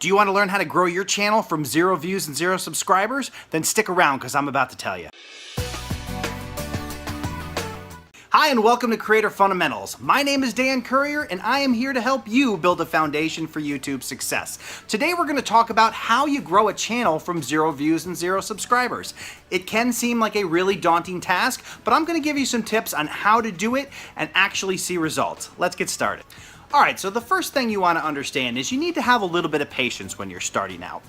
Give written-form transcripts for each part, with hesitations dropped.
Do you want to learn how to grow your channel from 0 views and 0 subscribers? Then stick around because I'm about to tell you. Hi and welcome to Creator Fundamentals. My name is Dan Courier and I am here to help you build a foundation for YouTube success. Today we're going to talk about how you grow a channel from 0 views and 0 subscribers. It can seem like a really daunting task, but I'm going to give you some tips on how to do it and actually see results. Let's get started. Alright, so the first thing you want to understand is you need to have a little bit of patience when you're starting out.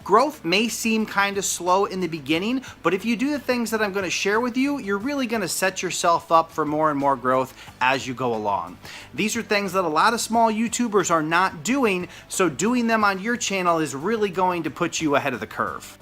Growth may seem kind of slow in the beginning, but if you do the things that I'm going to share with you, you're really going to set yourself up for more and more growth as you go along. These are things that a lot of small YouTubers are not doing, so doing them on your channel is really going to put you ahead of the curve.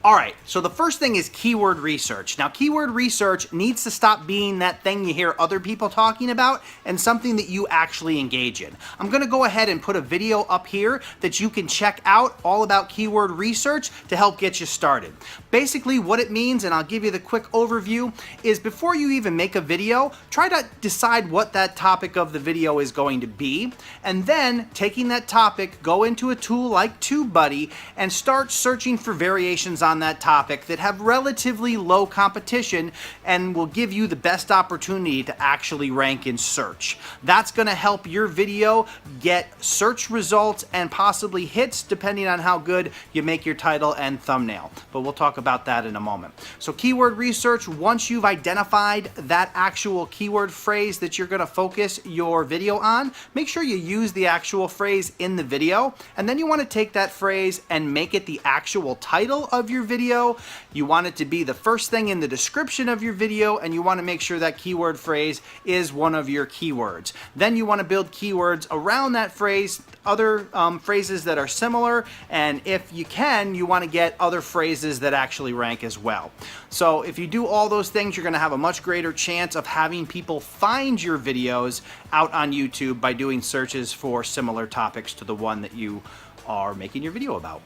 Alright, so the first thing is keyword research. Now, keyword research needs to stop being that thing you hear other people talking about and something that you actually engage in. I'm going to go ahead and put a video up here that you can check out all about keyword research to help get you started. Basically, what it means, and I'll give you the quick overview, is before you even make a video, try to decide what that topic of the video is going to be, and then taking that topic, go into a tool like TubeBuddy and start searching for variations on that topic that have relatively low competition and will give you the best opportunity to actually rank in search. That's going to help your video get search results and possibly hits depending on how good you make your title and thumbnail. But we'll talk about that in a moment. So keyword research, once you've identified that actual keyword phrase that you're going to focus your video on, make sure you use the actual phrase in the video, and then you want to take that phrase and make it the actual title of your video. You want it to be the first thing in the description of your video, and you want to make sure that keyword phrase is one of your keywords. Then you want to build keywords around that phrase, other phrases that are similar, and if you can, you want to get other phrases that actually rank as well. So if you do all those things, you're going to have a much greater chance of having people find your videos out on YouTube by doing searches for similar topics to the one that you are making your video about.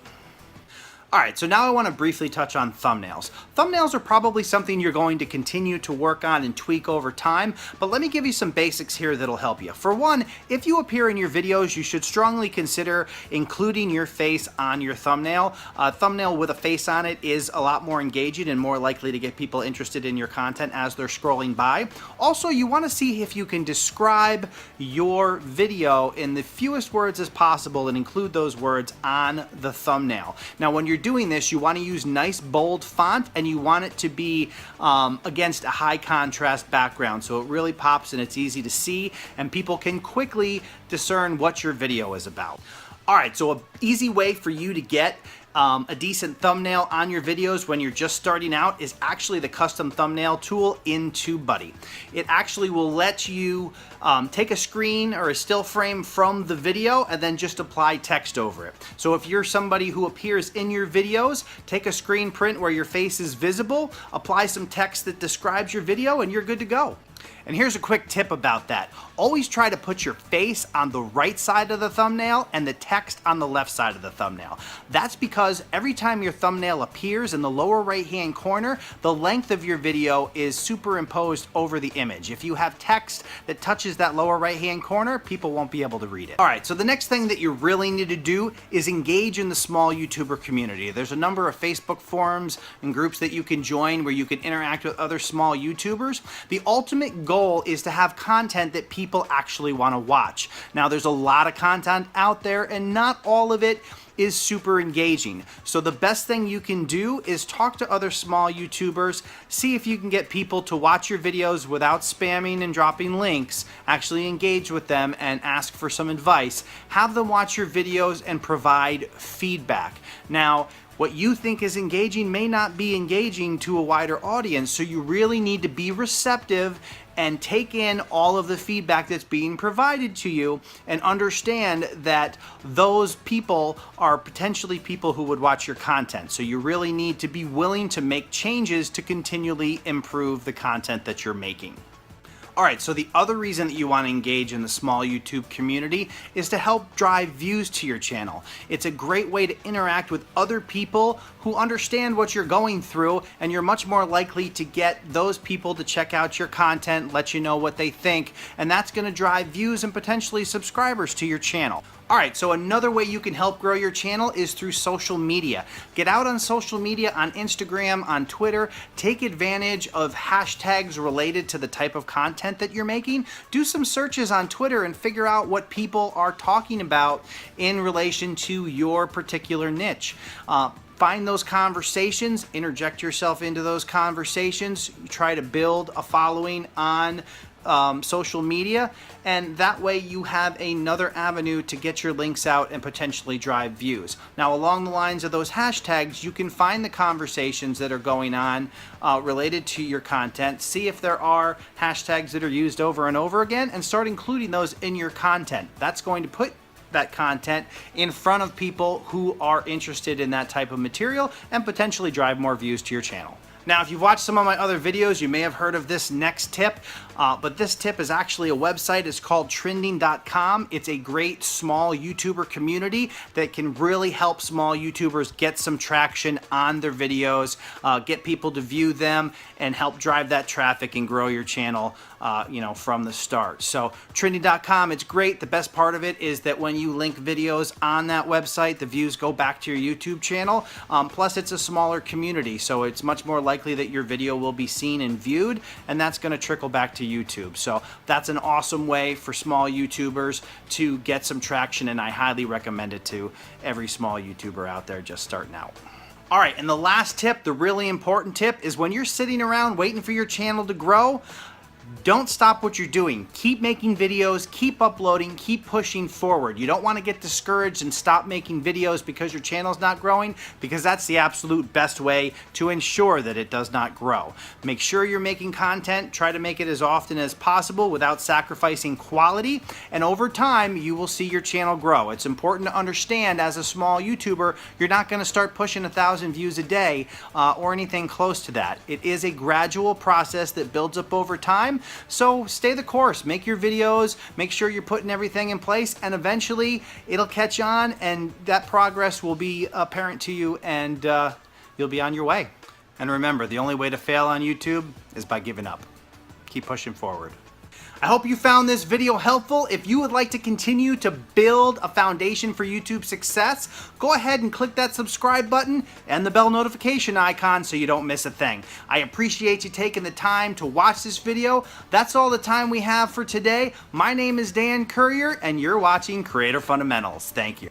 Alright, so now I want to briefly touch on thumbnails. Thumbnails are probably something you're going to continue to work on and tweak over time, but let me give you some basics here that'll help you. For one, if you appear in your videos, you should strongly consider including your face on your thumbnail. A thumbnail with a face on it is a lot more engaging and more likely to get people interested in your content as they're scrolling by. Also, you want to see if you can describe your video in the fewest words as possible and include those words on the thumbnail. Now, when you're doing this, you want to use nice bold font and you want it to be against a high contrast background so it really pops and it's easy to see and people can quickly discern what your video is about. Alright, so an easy way for you to get a decent thumbnail on your videos when you're just starting out is actually the custom thumbnail tool in TubeBuddy. It actually will let you take a screen or a still frame from the video and then just apply text over it. So if you're somebody who appears in your videos, take a screen print where your face is visible, apply some text that describes your video, and you're good to go. And here's a quick tip about that. Always try to put your face on the right side of the thumbnail and the text on the left side of the thumbnail. That's because every time your thumbnail appears in the lower right hand corner, the length of your video is superimposed over the image. If you have text that touches that lower right hand corner, people won't be able to read it. Alright, so the next thing that you really need to do is engage in the small YouTuber community. There's a number of Facebook forums and groups that you can join where you can interact with other small YouTubers. The ultimate goal is to have content that people actually want to watch. Now, there's a lot of content out there and not all of it is super engaging. So the best thing you can do is talk to other small YouTubers, see if you can get people to watch your videos without spamming and dropping links, actually engage with them and ask for some advice. Have them watch your videos and provide feedback. Now, what you think is engaging may not be engaging to a wider audience, so you really need to be receptive and take in all of the feedback that's being provided to you and understand that those people are potentially people who would watch your content. So you really need to be willing to make changes to continually improve the content that you're making. Alright, so the other reason that you want to engage in the small YouTube community is to help drive views to your channel. It's a great way to interact with other people who understand what you're going through, and you're much more likely to get those people to check out your content, let you know what they think, and that's going to drive views and potentially subscribers to your channel. All right, so another way you can help grow your channel is through social media. Get out on social media, on Instagram, on Twitter. Take advantage of hashtags related to the type of content that you're making. Do some searches on Twitter and figure out what people are talking about in relation to your particular niche. Find those conversations, interject yourself into those conversations, try to build a following on social media, and that way you have another avenue to get your links out and potentially drive views. Now, along the lines of those hashtags, you can find the conversations that are going on related to your content, see if there are hashtags that are used over and over again, and start including those in your content. That's going to put that content in front of people who are interested in that type of material and potentially drive more views to your channel. Now, if you've watched some of my other videos, you may have heard of this next tip, but this tip is actually a website. It's called Trendingcom. It's a great small YouTuber community that can really help small YouTubers get some traction on their videos, get people to view them, and help drive that traffic and grow your channel from the start. So Trending.com, it's great. The best part of it is that when you link videos on that website, the views go back to your YouTube channel. Plus, it's a smaller community, so it's much more likely that your video will be seen and viewed, and that's going to trickle back to YouTube. So that's an awesome way for small YouTubers to get some traction, and I highly recommend it to every small YouTuber out there just starting out. All right, and the last tip, the really important tip, is when you're sitting around waiting for your channel to grow, don't stop what you're doing. Keep making videos, keep uploading, keep pushing forward. You don't want to get discouraged and stop making videos because your channel's not growing, because that's the absolute best way to ensure that it does not grow. Make sure you're making content, try to make it as often as possible without sacrificing quality, and over time you will see your channel grow. It's important to understand, as a small YouTuber, you're not going to start pushing 1,000 views a day or anything close to that. It is a gradual process that builds up over time. So stay the course, make your videos, make sure you're putting everything in place, and eventually it'll catch on and that progress will be apparent to you, and you'll be on your way. And remember, the only way to fail on YouTube is by giving up. Keep pushing forward. I hope you found this video helpful. If you would like to continue to build a foundation for YouTube success, go ahead and click that subscribe button and the bell notification icon so you don't miss a thing. I appreciate you taking the time to watch this video. That's all the time we have for today. My name is Dan Kjpargeter, and you're watching Creator Fundamentals. Thank you.